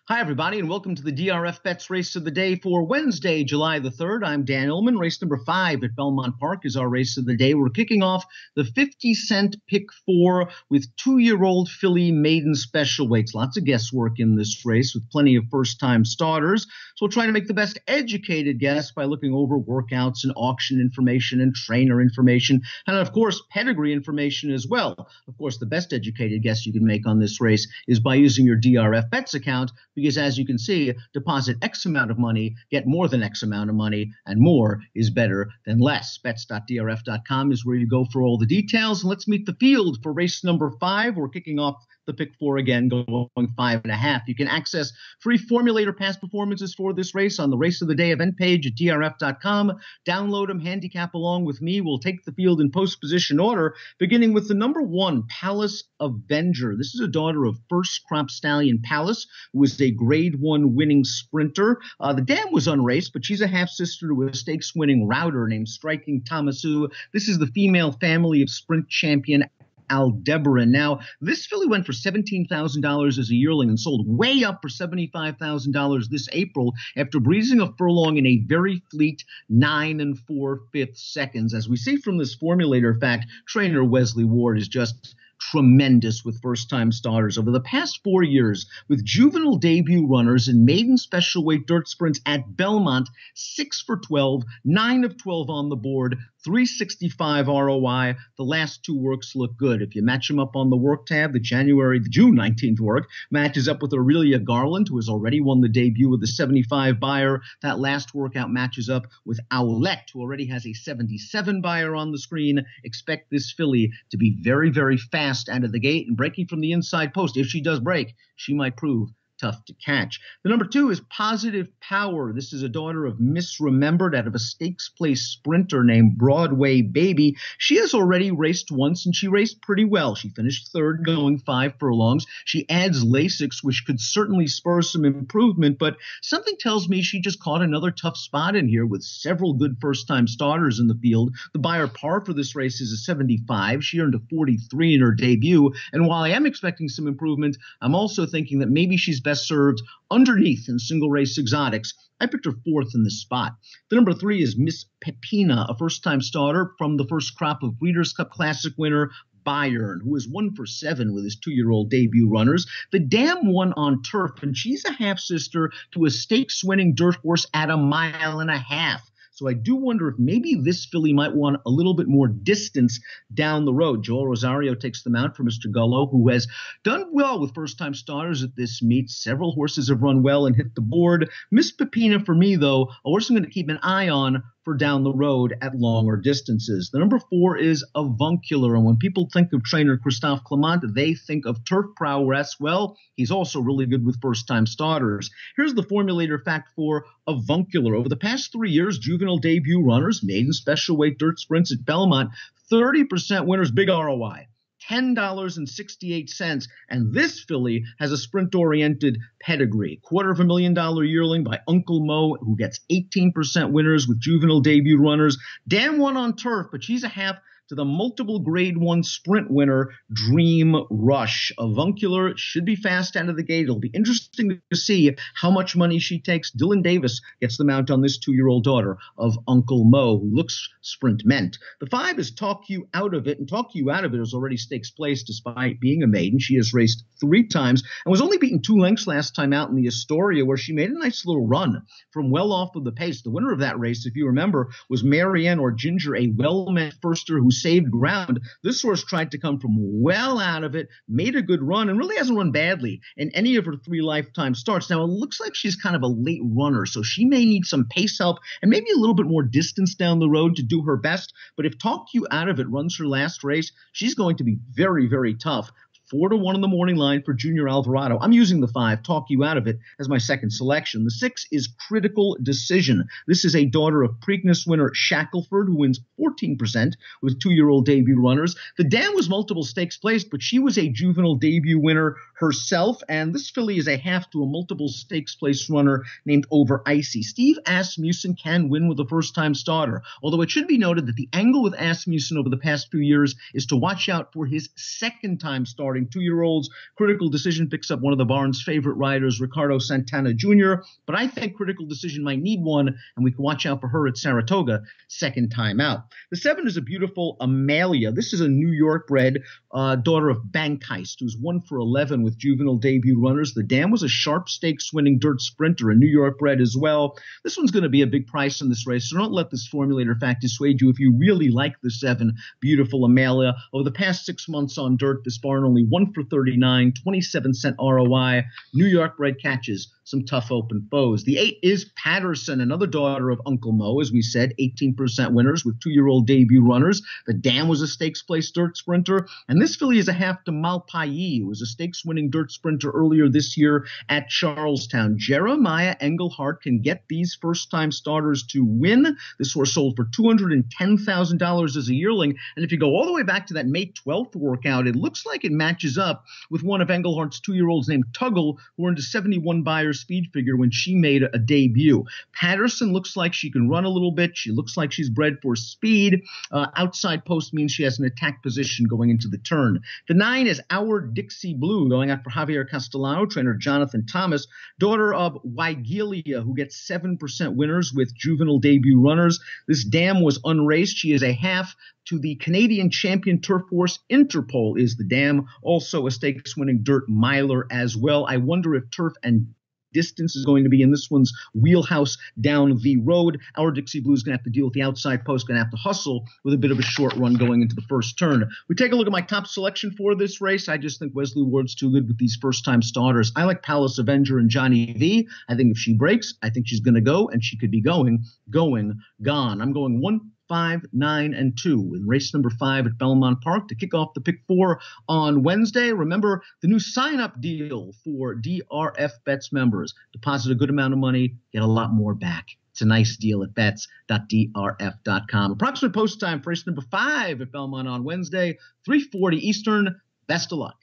Hi, everybody, and welcome to the DRFBets Race of the Day for Wednesday, July the 3rd. I'm Dan Illman. Race number 5 at Belmont Park is our race of the day. We're kicking off the 50-cent pick 4 with 2-year-old filly maiden special weights. Lots of guesswork in this race with plenty of first-time starters. So we'll try to make the best educated guess by looking over workouts and auction information and trainer information, and, of course, pedigree information as well. Of course, the best educated guess you can make on this race is by using your DRFBets account, because as you can see, deposit X amount of money, get more than X amount of money, and more is better than less. Bets.drf.com is where you go for all the details. And let's meet the field for race number 5. We're kicking off the pick 4 again, going 5.5. You can access free formulator past performances for this race on the Race of the Day event page at drf.com. Download them, handicap along with me. We'll take the field in post-position order, beginning with the number 1, Palace Avenger. This is a daughter of first crop stallion Palace, who is a grade 1 winning sprinter. The dam was unraced, but she's a half-sister to a stakes-winning router named Striking Tomasu. This is the female family of sprint champion Aldebaran. Now, this filly went for $17,000 as a yearling and sold way up for $75,000 this April after breezing a furlong in a very fleet 9 4/5 seconds. As we see from this formulator fact, trainer Wesley Ward is just tremendous with first-time starters over the past 4 years, with juvenile debut runners in maiden special weight dirt sprints at Belmont. 6 for 12, 9 of 12 on the board, 365 ROI. The last 2 works look good. If you match them up on the work tab, the June 19th work matches up with Aurelia Garland, who has already won the debut with the 75 buyer. That last workout matches up with Owlette, who already has a 77 buyer on the screen. Expect this filly to be very, very fast out of the gate and breaking from the inside post. If she does break, she might prove tough to catch. The number 2 is Positive Power. This is a daughter of Misremembered out of a stakes place sprinter named Broadway Baby. She has already raced once, and she raced pretty well. She finished 3rd, going 5 furlongs. She adds Lasix, which could certainly spur some improvement, but something tells me she just caught another tough spot in here with several good first-time starters in the field. The buyer par for this race is a 75. She earned a 43 in her debut, and while I am expecting some improvement, I'm also thinking that maybe she's best served underneath in single race exotics. I picked her 4th in this spot. The number 3 is Miss Pepina, a first-time starter from the first crop of Breeders' Cup Classic winner Bayern, who is 1 for 7 with his 2-year-old debut runners. The dam won on turf, and she's a half-sister to a stakes-winning dirt horse at 1.5 miles. So I do wonder if maybe this filly might want a little bit more distance down the road. Joel Rosario takes them out for Mr. Gullo, who has done well with first-time starters at this meet. Several horses have run well and hit the board. Miss Pepina, for me, though, a horse I'm going to keep an eye on for down the road at longer distances. The number 4 is Avuncular, and when people think of trainer Christophe Clement, they think of turf prowess. Well, he's also really good with first-time starters. Here's the formulator fact for Avuncular. Over the past 3 years, juvenile debut runners, maiden special weight dirt sprints at Belmont, 30% winners, big ROI. $10.68, and this filly has a sprint-oriented pedigree. $250,000 yearling by Uncle Mo, who gets 18% winners with juvenile debut runners. Dan won on turf, but she's a half to the multiple grade 1 sprint winner, Dream Rush. Avuncular should be fast out of the gate. It'll be interesting to see how much money she takes. Dylan Davis gets the mount on this 2-year-old daughter of Uncle Mo, who looks sprint meant. The 5 is Talk You Out of It, and Talk You Out of It is already stakes place despite being a maiden. She has raced 3 times and was only beaten 2 lengths last time out in the Astoria, where she made a nice little run from well off of the pace. The winner of that race, if you remember, was Marianne or Ginger, a well-met firster who saved ground. This horse tried to come from well out of it, made a good run, and really hasn't run badly in any of her 3 lifetime starts. Now, it looks like she's kind of a late runner, so she may need some pace help and maybe a little bit more distance down the road to do her best. But if Talk You Out of It runs her last race, she's going to be very, very tough. 4-1 in the morning line for Junior Alvarado. I'm using the 5, Talk You Out of It, as my second selection. The 6 is Critical Decision. This is a daughter of Preakness winner Shackelford, who wins 14% with 2-year-old debut runners. The dam was multiple stakes placed, but she was a juvenile debut winner herself. And this filly is a half to a multiple stakes place runner named Over Icy. Steve Asmussen can win with a first-time starter, although it should be noted that the angle with Asmussen over the past few years is to watch out for his second-time starting 2-year-olds. Critical Decision picks up one of the barn's favorite riders, Ricardo Santana Jr., but I think Critical Decision might need one, and we can watch out for her at Saratoga second time out. The 7 is a beautiful Amalia. This is a New York bred daughter of Bankheist, who's 1 for 11 with juvenile debut runners. The dam was a sharp stakes winning dirt sprinter, a New York bred as well. This one's going to be a big price in this race, so don't let this formulator fact dissuade you if you really like the 7, beautiful Amalia. Over the past 6 months on dirt, this barn only 1 for 39, 27-cent ROI. New York bred catches some tough open foes. The 8 is Patterson, another daughter of Uncle Mo, as we said, 18% winners with 2-year-old debut runners. The dam was a stakes place dirt sprinter, and this filly is a half to Malpayi, who was a stakes winning dirt sprinter earlier this year at Charlestown. Jeremiah Engelhardt can get these first time starters to win. This horse sold for $210,000 as a yearling, and if you go all the way back to that May 12th workout, it looks like it matches up with one of Engelhardt's 2-year-olds named Tuggle, who earned a 71 buyer speed figure when she made a debut. Patterson looks like she can run a little bit. She looks like she's bred for speed. Outside post means she has an attack position going into the turn. The 9 is Our Dixie Blue, going out for Javier Castellano, trainer Jonathan Thomas, daughter of Wigelia, who gets 7% winners with juvenile debut runners. This dam was unraced. She is a half to the Canadian champion turf horse Interpol is the dam, also a stakes winning dirt miler as well. I wonder if turf and distance is going to be in this one's wheelhouse down the road. Our Dixie Blue is going to have to deal with the outside post, going to have to hustle with a bit of a short run going into the first turn. We take a look at my top selection for this race. I just think Wesley Ward's too good with these first-time starters. I like Palace Avenger and Johnny V. I think if she breaks, I think she's going to go, and she could be going, gone. I'm going 1, 5, 9, and 2 in race number 5 at Belmont Park to kick off the pick 4 on Wednesday. Remember the new sign-up deal for DRFBets members. Deposit a good amount of money, get a lot more back. It's a nice deal at bets.drf.com. Approximate post time for race number 5 at Belmont on Wednesday, 3:40 Eastern. Best of luck.